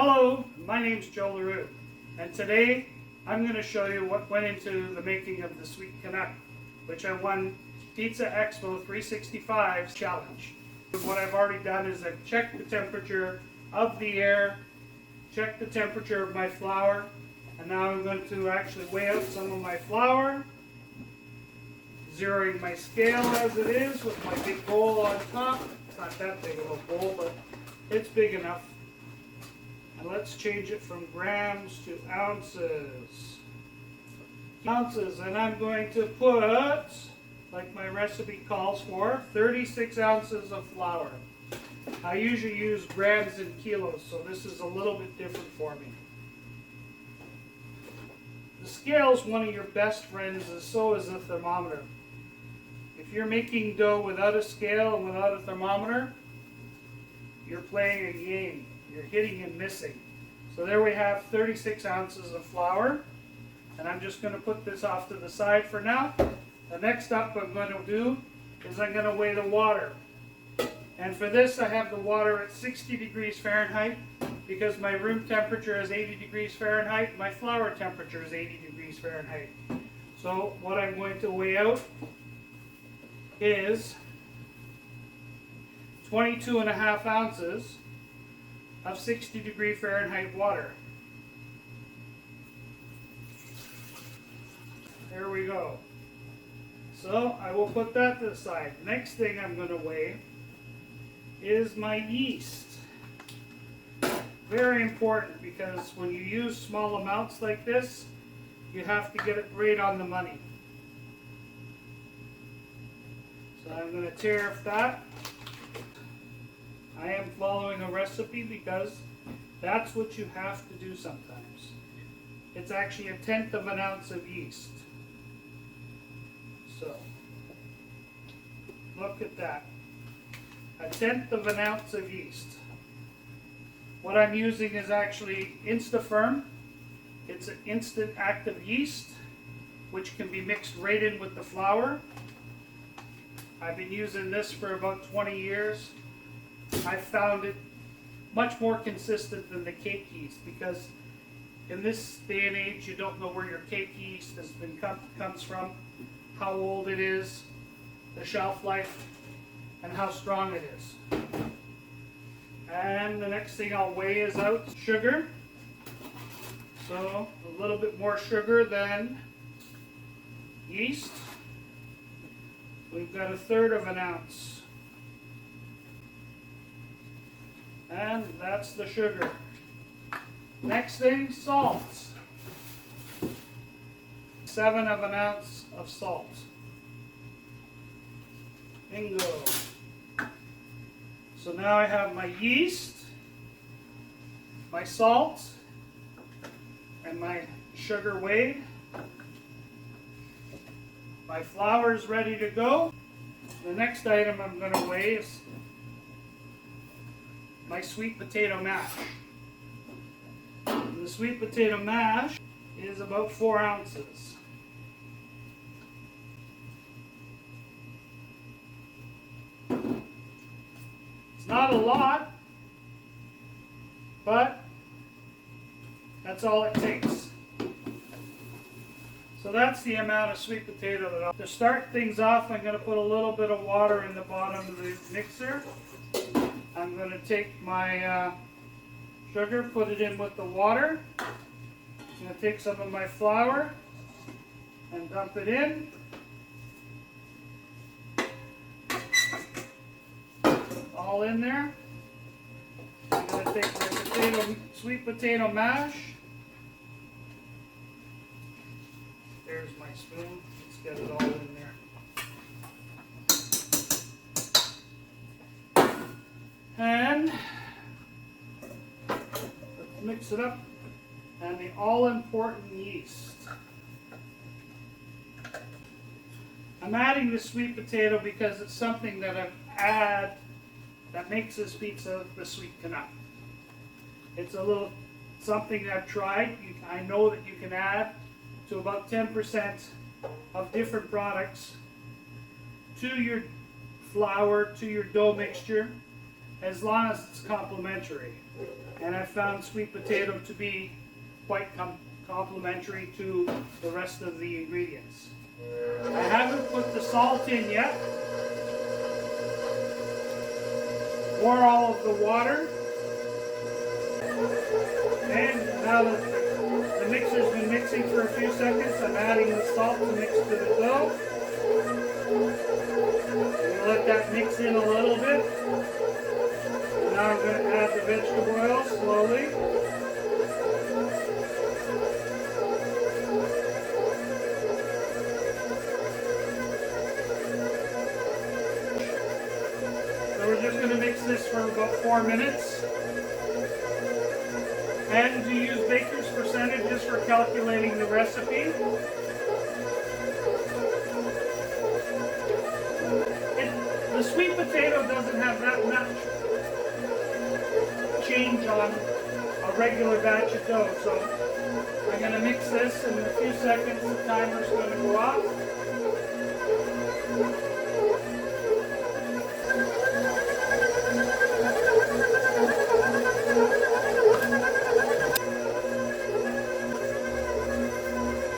Hello, my name's Joe Leroux, and today I'm going to show you what went into the making of the Sweet Canuck, which I won Pizza Expo 365's challenge. What I've already done is I've checked the temperature of the air, checked the temperature of my flour, and now I'm going to actually weigh out some of my flour, zeroing my scale as it is with my big bowl on top. It's not that big of a bowl, but it's big enough. And let's change it from grams to ounces. And I'm going to put, like my recipe calls for, 36 ounces of flour. I usually use grams and kilos, so this is a little bit different for me. The scale is one of your best friends, and so is the thermometer. If you're making dough without a scale and without a thermometer, you're playing a game. You're hitting and missing. So there we have 36 ounces of flour, and I'm just going to put this off to the side for now. The next up I'm going to do is I'm going to weigh the water. And for this I have the water at 60 degrees Fahrenheit because my room temperature is 80 degrees Fahrenheit, my flour temperature is 80 degrees Fahrenheit. So what I'm going to weigh out is 22.5 ounces of 60 degree Fahrenheit water. There we go. So I will put that to the side. Next thing I'm going to weigh is my yeast. Very important because when you use small amounts like this, you have to get it right on the money. So I'm going to tariff that. I am following a recipe because that's what you have to do sometimes. It's actually 1/10 of an ounce of yeast. So, look at that. 1/10 of an ounce of yeast. What I'm using is actually InstaFirm. It's an instant active yeast, which can be mixed right in with the flour. I've been using this for about 20 years. I found it much more consistent than the cake yeast because in this day and age you don't know where your cake yeast comes from, how old it is, the shelf life, and how strong it is. And the next thing I'll weigh is out sugar. So a little bit more sugar than yeast. We've got 1/3 of an ounce. And that's the sugar. Next thing, salt. 1/7 of an ounce of salt. Bingo. So now I have my yeast, my salt, and my sugar weighed. My flour is ready to go. The next item I'm going to weigh is my sweet potato mash. And the sweet potato mash is about 4 ounces. It's not a lot, but that's all it takes. So that's the amount of sweet potato that to start things off, I'm going to put a little bit of water in the bottom of the mixer. I'm going to take my sugar, put it in with the water. I'm going to take some of my flour and dump it in. All in there. I'm going to take my sweet potato mash. There's my spoon. Let's get it all in there. And let's mix it up. And the all-important yeast. I'm adding the sweet potato because it's something that I've had that makes this pizza the Sweet Canuck. It's a little something I've tried. I know that you can add to about 10% of different products to your flour, to your dough mixture. as long as it's complementary. And I found sweet potato to be quite complementary to the rest of the ingredients. I haven't put the salt in yet. Pour all of the water. And now that the mixer's been mixing for a few seconds, I'm adding the salt to mix to the dough. Let that mix in a little bit. Now I'm going to add the vegetable oil slowly. So we're just going to mix this for about 4 minutes. And to use baker's percentages for calculating the recipe. The sweet potato doesn't have that much change on a regular batch of dough, so I'm going to mix this, and in a few seconds the timer's going to go off.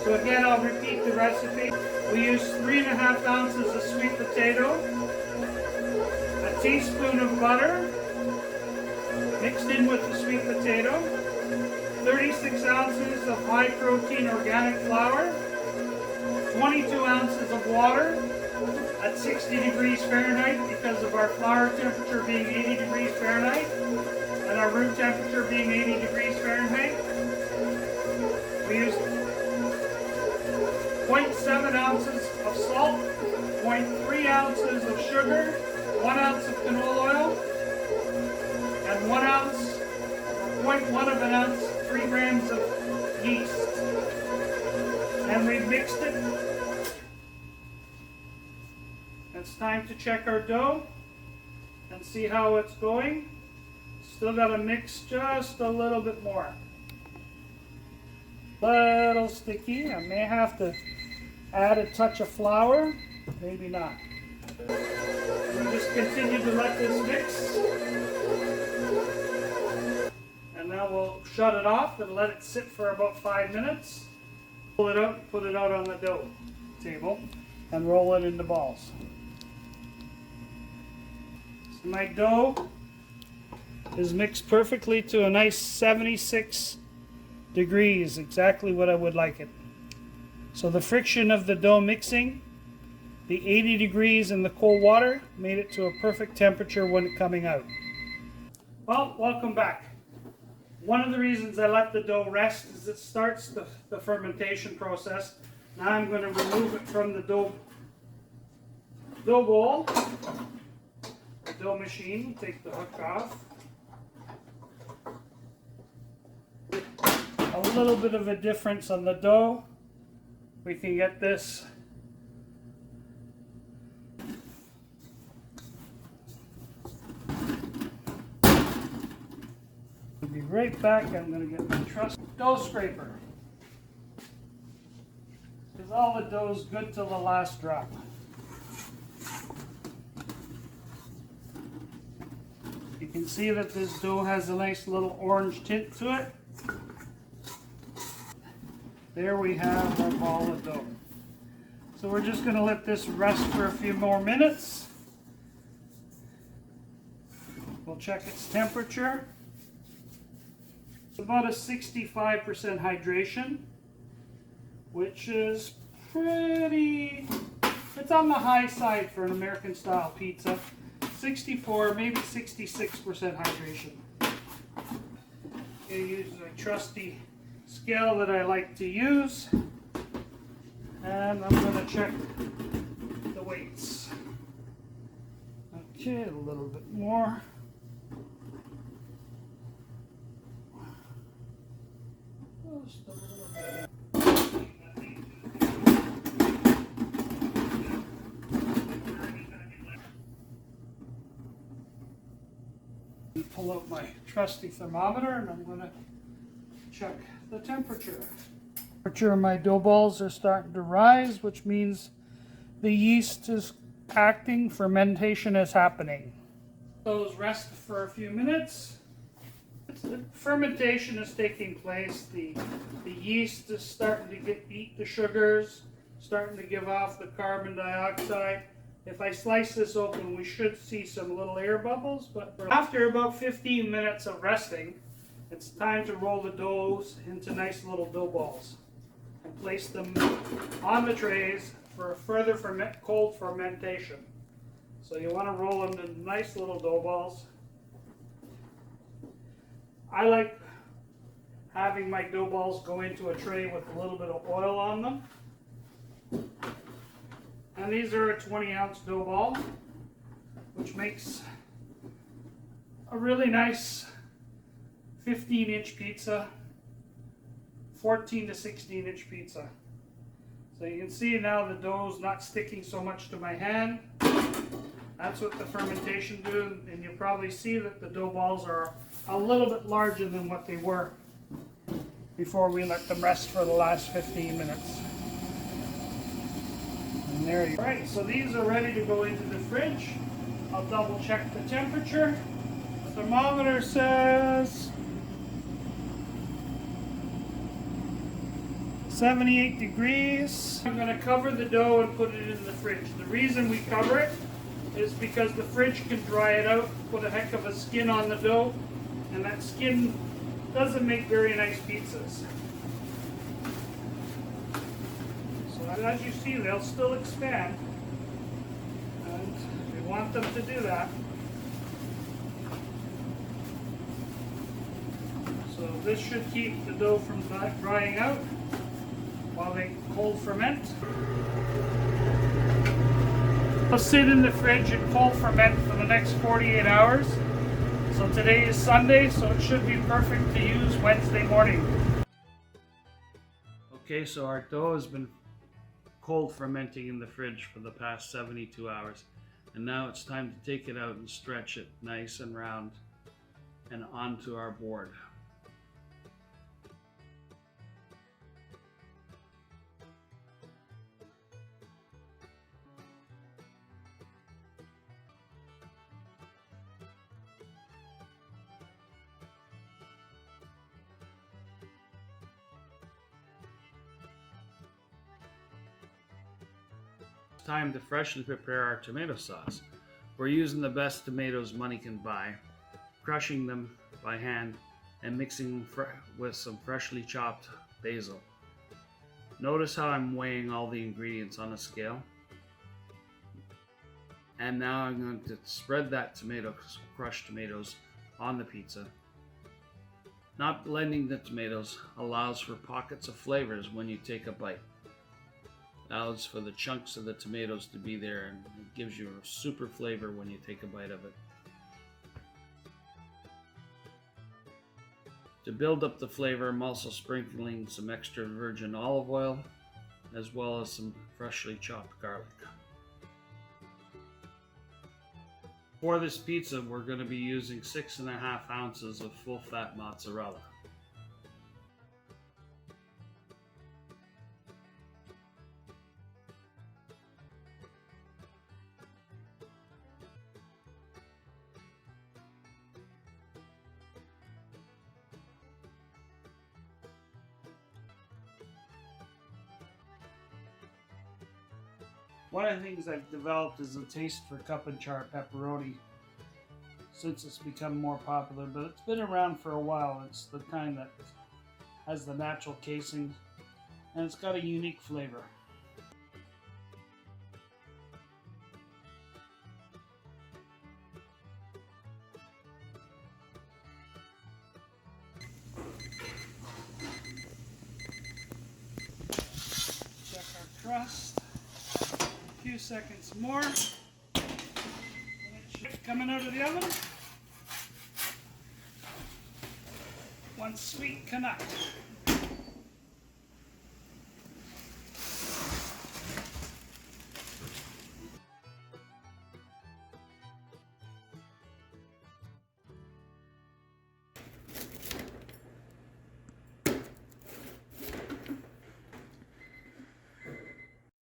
So again, I'll repeat the recipe. We use 3½ ounces of sweet potato, a teaspoon of butter mixed in with the sweet potato, 36 ounces of high protein organic flour, 22 ounces of water at 60 degrees Fahrenheit because of our flour temperature being 80 degrees Fahrenheit and our room temperature being 80 degrees Fahrenheit. We use 0.7 ounces of salt, 0.3 ounces of sugar, 1 ounce of canola oil, and 1 ounce, or 0.1 of an ounce, 3 grams of yeast. And we've mixed it. It's time to check our dough and see how it's going. Still got to mix just a little bit more. Little sticky. I may have to add a touch of flour, maybe not. We'll just continue to let this mix. And now we'll shut it off and let it sit for about 5 minutes. Pull it out, put it out on the dough table, and roll it into balls. So my dough is mixed perfectly to a nice 76 degrees, exactly what I would like it. So the friction of the dough mixing, the 80 degrees in the cold water, made it to a perfect temperature when it coming out. Well, welcome back. One of the reasons I let the dough rest is it starts the fermentation process. Now I'm going to remove it from the dough bowl, the dough machine, take the hook off. A little bit of a difference on the dough. We can get this I'll be right back. I'm going to get my trusty dough scraper, because all the dough is good till the last drop. You can see that this dough has a nice little orange tint to it. There we have our ball of dough. So we're just going to let this rest for a few more minutes. We'll check its temperature. It's about a 65% hydration, which is pretty, it's on the high side for an American style pizza. 64, maybe 66% hydration. Okay, use a trusty scale that I like to use, and I'm going to check the weights. Okay, a little bit more. Just a little bit. Pull out my trusty thermometer, and I'm going to check the temperature. The temperature of my dough balls are starting to rise, which means the yeast is acting, fermentation is happening. Those rest for a few minutes. The fermentation is taking place. The yeast is starting to eat the sugars, starting to give off the carbon dioxide. If I slice this open, we should see some little air bubbles, but after about 15 minutes of resting, it's time to roll the doughs into nice little dough balls and place them on the trays for further cold fermentation. So you want to roll them into nice little dough balls. I like having my dough balls go into a tray with a little bit of oil on them. And these are a 20-ounce dough ball, which makes a really nice 15-inch pizza, 14 to 16-inch pizza. So you can see now the dough's not sticking so much to my hand. That's what the fermentation do, and you probably see that the dough balls are a little bit larger than what they were before we let them rest for the last 15 minutes. And there you go. Right, so these are ready to go into the fridge. I'll double check the temperature. The thermometer says 78 degrees. I'm going to cover the dough and put it in the fridge. The reason we cover it is because the fridge can dry it out, put a heck of a skin on the dough, and that skin doesn't make very nice pizzas. So as you see, they'll still expand, and we want them to do that. So this should keep the dough from drying out while they cold ferment. They'll sit in the fridge and cold ferment for the next 48 hours. So today is Sunday, so it should be perfect to use Wednesday morning. Okay, so our dough has been cold fermenting in the fridge for the past 72 hours. And now it's time to take it out and stretch it nice and round and onto our board. Time to freshly prepare our tomato sauce. We're using the best tomatoes money can buy, crushing them by hand and mixing them with some freshly chopped basil. Notice how I'm weighing all the ingredients on a scale. And now I'm going to spread that crushed tomatoes on the pizza. Not blending the tomatoes allows for pockets of flavors when you take a bite. Allows for the chunks of the tomatoes to be there, and it gives you a super flavor when you take a bite of it. To build up the flavor, I'm also sprinkling some extra virgin olive oil as well as some freshly chopped garlic. For this pizza, we're going to be using 6.5 ounces of full-fat mozzarella. One of the things I've developed is a taste for cup-and-char pepperoni since it's become more popular, but it's been around for a while. It's the kind that has the natural casing, and it's got a unique flavor. Check our crust. A few seconds more. Coming out of the oven. One Sweet Canuck.